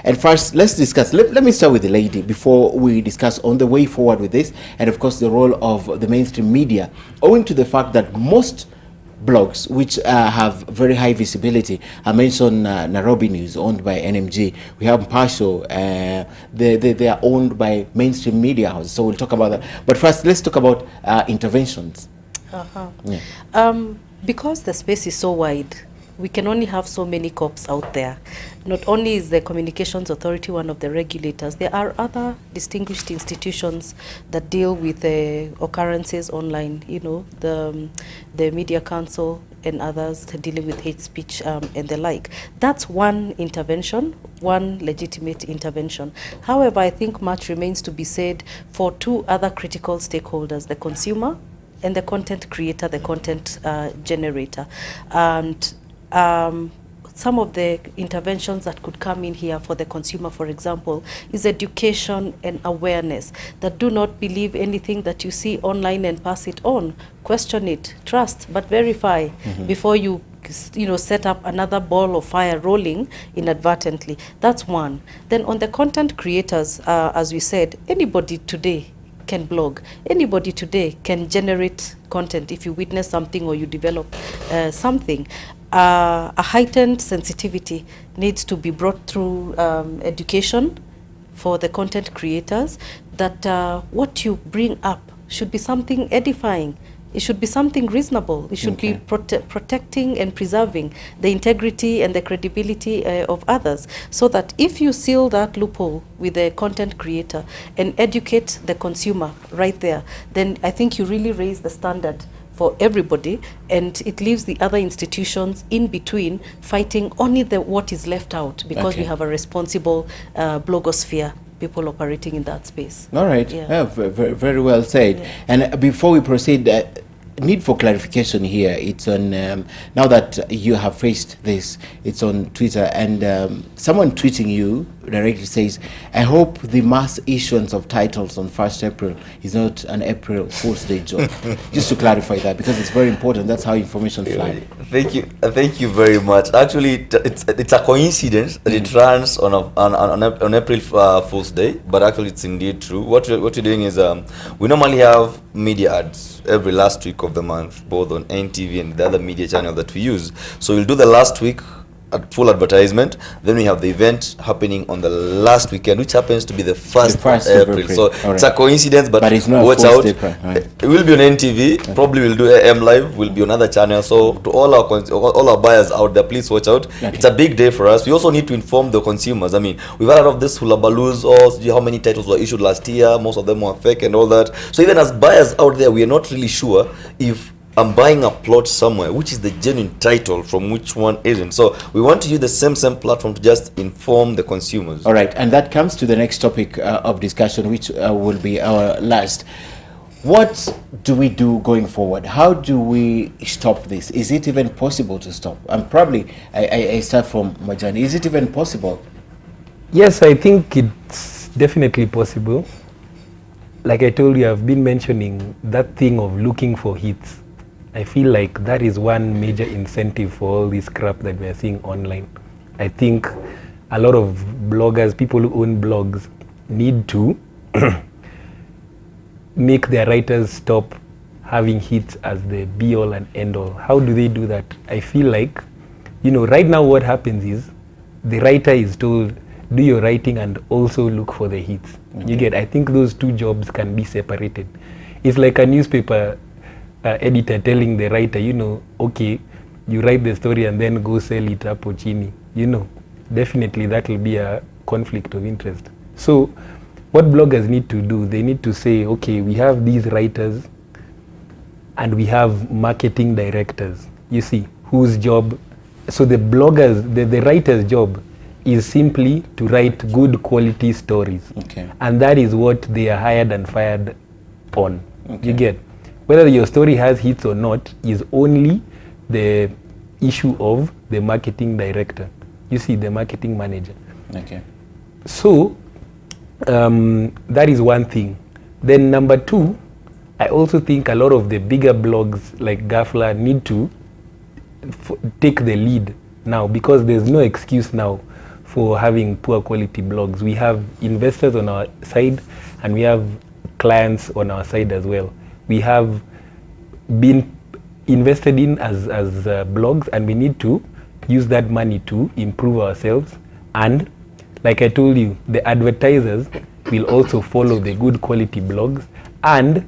And first, let's discuss. Let me start with the lady before we discuss on the way forward with this, and of course the role of the mainstream media, owing to the fact that most blogs which have very high visibility. I mentioned Nairobi News, owned by NMG. We have Mpasho, they are owned by mainstream media houses. So we'll talk about that. But first, let's talk about interventions. Yeah. Because the space is so wide, we can only have so many cops out there. Not only is the Communications Authority one of the regulators, there are other distinguished institutions that deal with occurrences online, you know, the Media Council and others dealing with hate speech and the like. That's one intervention, one legitimate intervention. However, I think much remains to be said for two other critical stakeholders, the consumer and the content creator, the content generator. And some of the interventions that could come in here for the consumer, for example, is education and awareness, that do not believe anything that you see online and pass it on. Question it, trust, but verify before you set up another ball of fire rolling inadvertently. That's one. Then on the content creators, as we said, anybody today can blog. Anybody today can generate content if you witness something or you develop something. A heightened sensitivity needs to be brought through education for the content creators, that what you bring up should be something edifying. It should be something reasonable. It should be protecting and preserving the integrity and the credibility of others, so that if you seal that loophole with the content creator and educate the consumer right there, then I think you really raise the standard for everybody, and it leaves the other institutions in between fighting only what is left out, because we have a responsible blogosphere, people operating in that space. All right. Yeah, very, very well said. Yeah. And before we proceed, need for clarification here. It's on, now that you have faced this, it's on Twitter, and someone tweeting you directly says, I hope the mass issuance of titles on 1st April is not an April Fool's Day joke. Just to clarify that, because it's very important. That's how information flies. Thank you very much. Actually, it's a coincidence that it runs on April Fool's Day, but actually it's indeed true. What we're doing is we normally have media ads every last week of the month, both on NTV and the other media channel that we use. So we'll do the last week at full advertisement, then we have the event happening on the last weekend, which happens to be the 1st of April. So it's a coincidence, but it's not watch out. Right. It will be on NTV, probably we'll do AM Live, will be on other channels. So to all our buyers out there, please watch out. It's a big day for us. We also need to inform the consumers. I mean, we've had a lot of this hullabaloos, how many titles were issued last year, most of them were fake and all that. So even as buyers out there, we are not really sure if I'm buying a plot somewhere, which is the genuine title from which one isn't. So we want to use the same platform to just inform the consumers. All right, and that comes to the next topic of discussion, which will be our last. What do we do going forward? How do we stop this? Is it even possible to stop? And probably I start from Majani. Is it even possible? Yes, I think it's definitely possible. Like I told you, I've been mentioning that thing of looking for hits. I feel like that is one major incentive for all this crap that we're seeing online. I think a lot of bloggers, people who own blogs, need to make their writers stop having hits as the be-all and end-all. How do they do that? I feel like, right now what happens is the writer is told, do your writing and also look for the hits. You get, I think those two jobs can be separated. It's like a newspaper editor telling the writer, okay, you write the story and then go sell it up chini. Definitely that will be a conflict of interest. So what bloggers need to do, they need to say, okay, we have these writers and we have marketing directors, whose job, so the bloggers, the writer's job is simply to write good quality stories. And that is what they are hired and fired on. You get? Whether your story has hits or not is only the issue of the marketing director. The marketing manager. So that is one thing. Then number two, I also think a lot of the bigger blogs like Gafla need to take the lead now, because there's no excuse now for having poor quality blogs. We have investors on our side and we have clients on our side as well. We have been invested in as blogs, and we need to use that money to improve ourselves. And like I told you, the advertisers will also follow the good quality blogs, and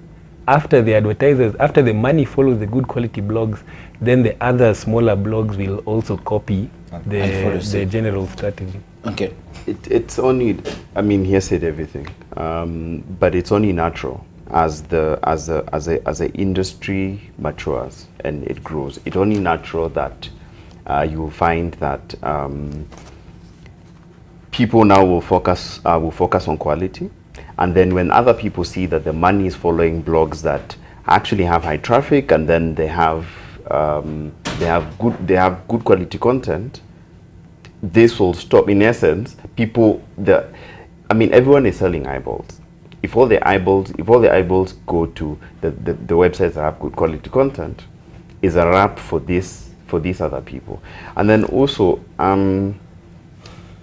after the money follows the good quality blogs, then the other smaller blogs will also copy the general strategy. Okay. It's only, I mean, he has said everything, but it's only natural as the industry matures and it grows. It's only natural that you will find that people now will focus on quality, and then when other people see that the money is following blogs that actually have high traffic, and then they have good quality content, this will stop. In essence, everyone is selling eyeballs. If all the eyeballs go to the websites that have good quality content, is a wrap for these other people. And then also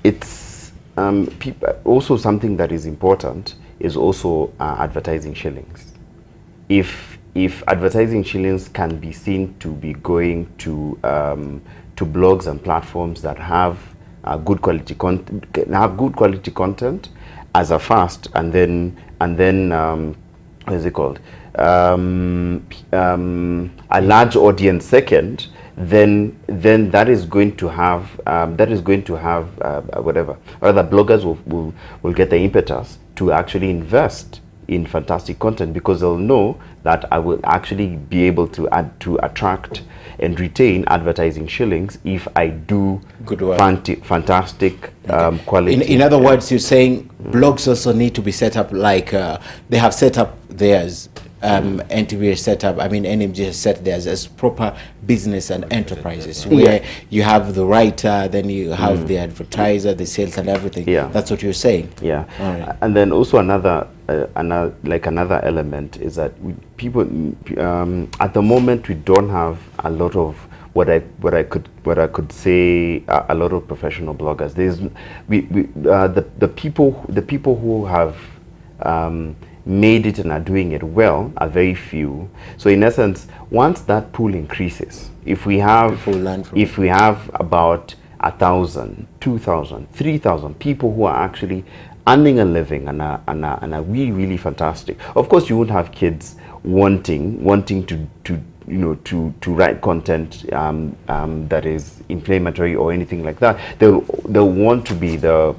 it's also something that is important is also advertising shillings. If advertising shillings can be seen to be going to blogs and platforms that have good quality content as a first, and then what is it called, a large audience second, then that is going to have whatever, or the bloggers will get the impetus to actually invest in fantastic content, because they'll know that I will actually be able to attract and retain advertising shillings if I do fantastic quality. In other words, you're saying blogs also need to be set up like they have set up theirs. NTV has set up, NMG has set theirs as proper business and enterprises, where you have the writer, then you have the advertiser, the sales and everything. Yeah. That's what you're saying. Yeah. All right. And then also another element is that people at the moment we don't have a lot of what I could say a lot of professional bloggers. There's the people who have made it and are doing it well are very few. So in essence, once that pool increases, if we have about 1,000, 2,000, 3,000 people who are actually earning a living and are really, really fantastic. Of course, you won't have kids wanting to write content that is inflammatory or anything like that. They'll want to be the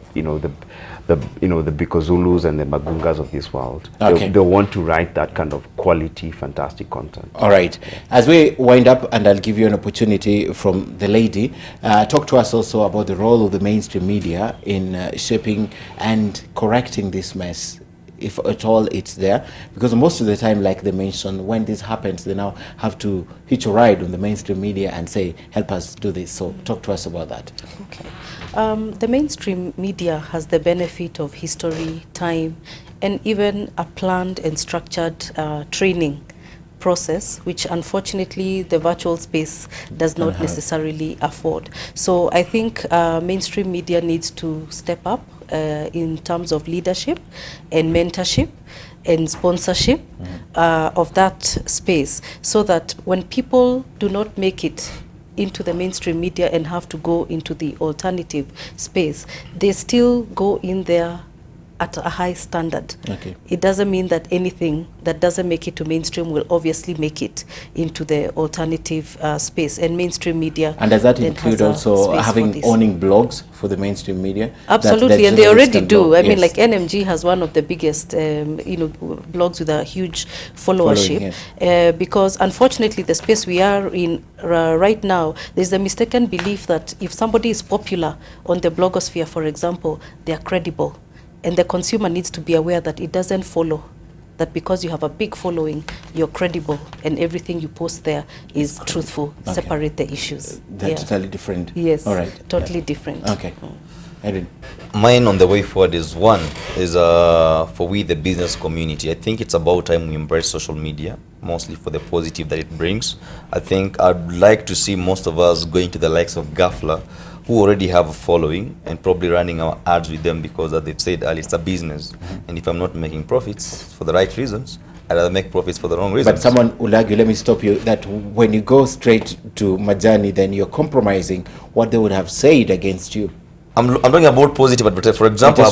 Bikozulus and the Magungas of this world. Okay. They'll want to write that kind of quality, fantastic content. All right. As we wind up, and I'll give you an opportunity from the lady, talk to us also about the role of the mainstream media in shaping and correcting this mess, if at all it's there, because most of the time, like they mentioned, when this happens, they now have to hitch a ride on the mainstream media and say, help us do this. So talk to us about that. Okay. The mainstream media has the benefit of history, time, and even a planned and structured training process, which unfortunately the virtual space does not necessarily afford. So I think mainstream media needs to step up in terms of leadership and mentorship and sponsorship of that space, so that when people do not make it into the mainstream media and have to go into the alternative space, they still go in there at a high standard. Okay. It doesn't mean that anything that doesn't make it to mainstream will obviously make it into the alternative space, and mainstream media. And does that then include has a also space having for owning blogs for the mainstream media? Absolutely, and they already do. I mean, Yes. like NMG has one of the biggest, blogs with a huge followership. Following, Because unfortunately, the space we are in right now, there's a mistaken belief that if somebody is popular on the blogosphere, for example, they are credible. And the consumer needs to be aware that it doesn't follow that because you have a big following, you're credible and everything you post there is truthful. Okay. Separate the issues. They're totally different. Yes. All right. Totally different. Okay. Edwin. Mine on the way forward is for we the business community. I think it's about time we embrace social media, mostly for the positive that it brings. I think I'd like to see most of us going to the likes of Gafla who already have a following and probably running our ads with them because, as they've said earlier, it's a business. And if I'm not making profits for the right reasons, I'd rather make profits for the wrong reasons. But someone will argue, let me stop you, that when you go straight to Majani, then you're compromising what they would have said against you. I'm talking about positive advertising. For example, I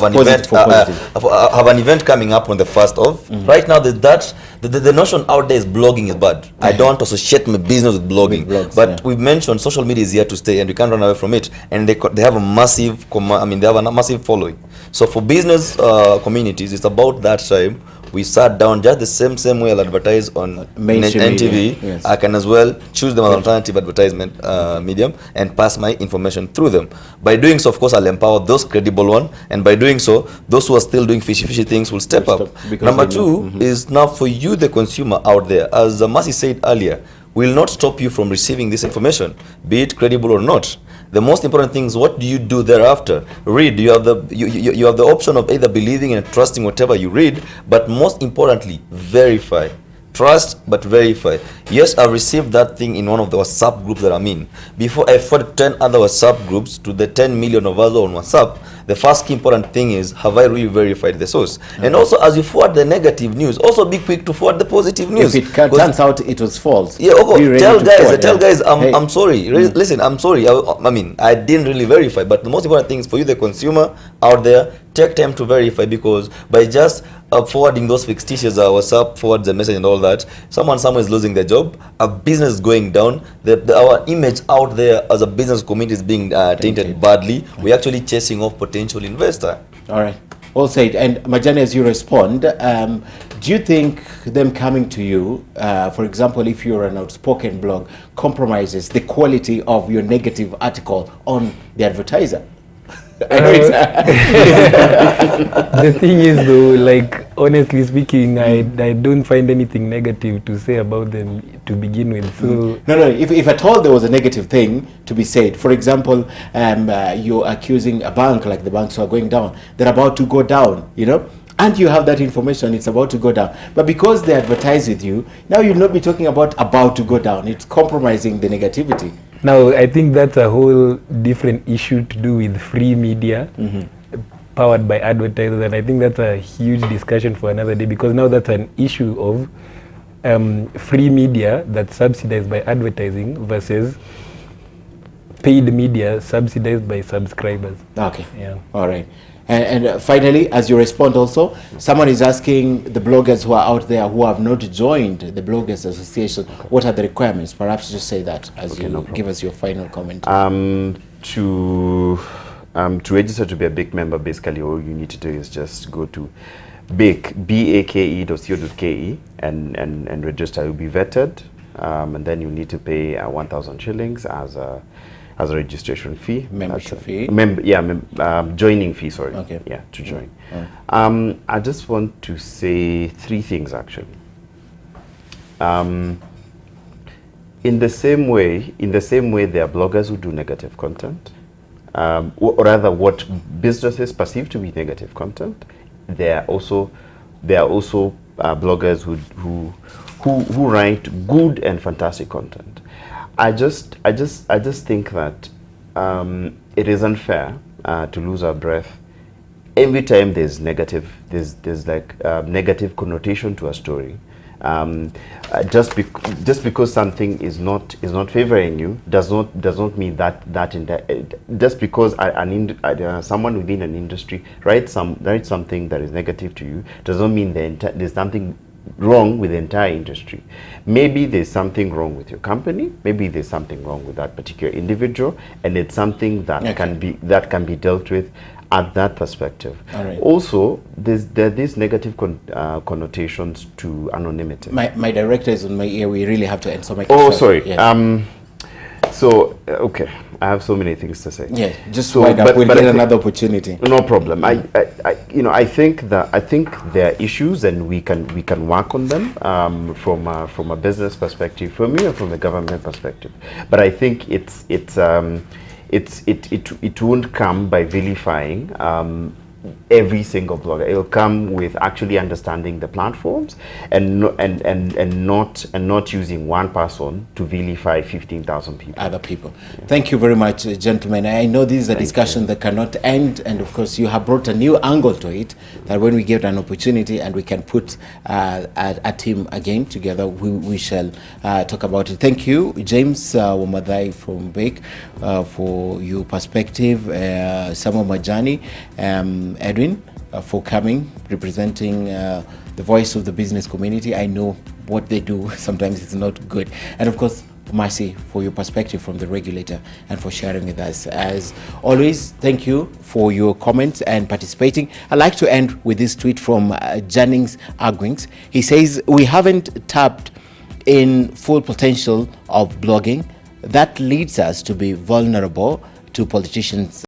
have an event coming up on the 1st of. Right now, the notion out there is blogging is bad. I don't associate my business with blogging. With blogs, but we've mentioned social media is here to stay, and we can't run away from it. And they have a massive, they have a massive following. So for business communities, it's about that time we sat down just the same way I'll advertise on NTV. Yes. I can as well choose them as an alternative advertisement medium and pass my information through them. By doing so, of course, I'll empower those credible ones, and by doing so, those who are still doing fishy things will step up. Number two is now for you, the consumer out there, as Masi said earlier, will not stop you from receiving this information, be it credible or not. The most important thing is, what do you do thereafter? Read. You have the option of either believing and trusting whatever you read, but most importantly, verify. Trust but verify. Yes, I received that thing in one of the WhatsApp groups that I'm in. Before I forward 10 other WhatsApp groups to the 10 million of us on WhatsApp, the first key important thing is, have I really verified the source? And also, as you forward the negative news, also be quick to forward the positive news. If it turns out it was false, yeah, okay, tell guys, I'm sorry. Listen, I'm sorry. I didn't really verify, but the most important thing is for you, the consumer out there, take time to verify, because by just forwarding those fictitious WhatsApp forwards the message and all that, someone somewhere is losing their job, a business is going down, our image out there as a business community is being tainted badly. We're actually chasing off potential investor. All right, well said. And Majani, as you respond, do you think them coming to you, for example, if you're an outspoken blog, compromises the quality of your negative article on the advertiser? The thing is, though, like, honestly speaking, I don't find anything negative to say about them to begin with. So no, if at all there was a negative thing to be said, for example, you're accusing a bank, like the banks are going down, they're about to go down, and you have that information, it's about to go down, but because they advertise with you, now you'll not be talking about to go down. It's compromising the negativity. Now, I think that's a whole different issue to do with free media powered by advertisers, and I think that's a huge discussion for another day, because now that's an issue of free media that's subsidized by advertising versus paid media subsidized by subscribers. Okay. Yeah. All right. And finally, as you respond also, someone is asking the bloggers who are out there who have not joined the Bloggers Association, what are the requirements? Perhaps just say that as you give us your final comment. To register to be a BAKE member, basically all you need to do is just go to bake.co.ke and register. You'll be vetted, and then you need to pay 1,000 shillings as a registration fee. Membership fee? Joining fee, sorry. Okay. Yeah, to join. Mm. I just want to say three things, actually. In the same way, there are bloggers who do negative content, or rather what businesses perceive to be negative content. There are also bloggers who write good and fantastic content. I just think that it is unfair to lose our breath every time there's negative connotation to a story. Just because something is not favoring you does not mean that just because someone within an industry writes something that is negative to you does not mean there's something wrong with the entire industry. Maybe there's something wrong with your company, maybe there's something wrong with that particular individual, and it's something that can be dealt with at that perspective. All right. Also, there are these negative connotations to anonymity. My director is on my ear. We really have to end. So sorry. Yes. Okay, I have so many things to say. Yeah, just wind up. We'll get another opportunity. No problem. I think there are issues, and we can work on them from a business perspective, from me, and from a government perspective. But I think it won't come by vilifying every single blogger. It will come with actually understanding the platforms and not using one person to vilify 15,000 people. Other people. Thank you very much, gentlemen. I know this is a discussion that cannot end, and of course you have brought a new angle to it, that when we get an opportunity and we can put a team again together, we shall talk about it. Thank you, James Wamadhai from BAKE, for your perspective, Samo Majani, Edwin, for coming, representing the voice of the business community. I know what they do sometimes it's not good. And of course, Mercy, for your perspective from the regulator and for sharing with us. As always, thank you for your comments and participating. I'd like to end with this tweet from Jennings Arguings. He says, "We haven't tapped in full potential of blogging. That leads us to be vulnerable to politicians'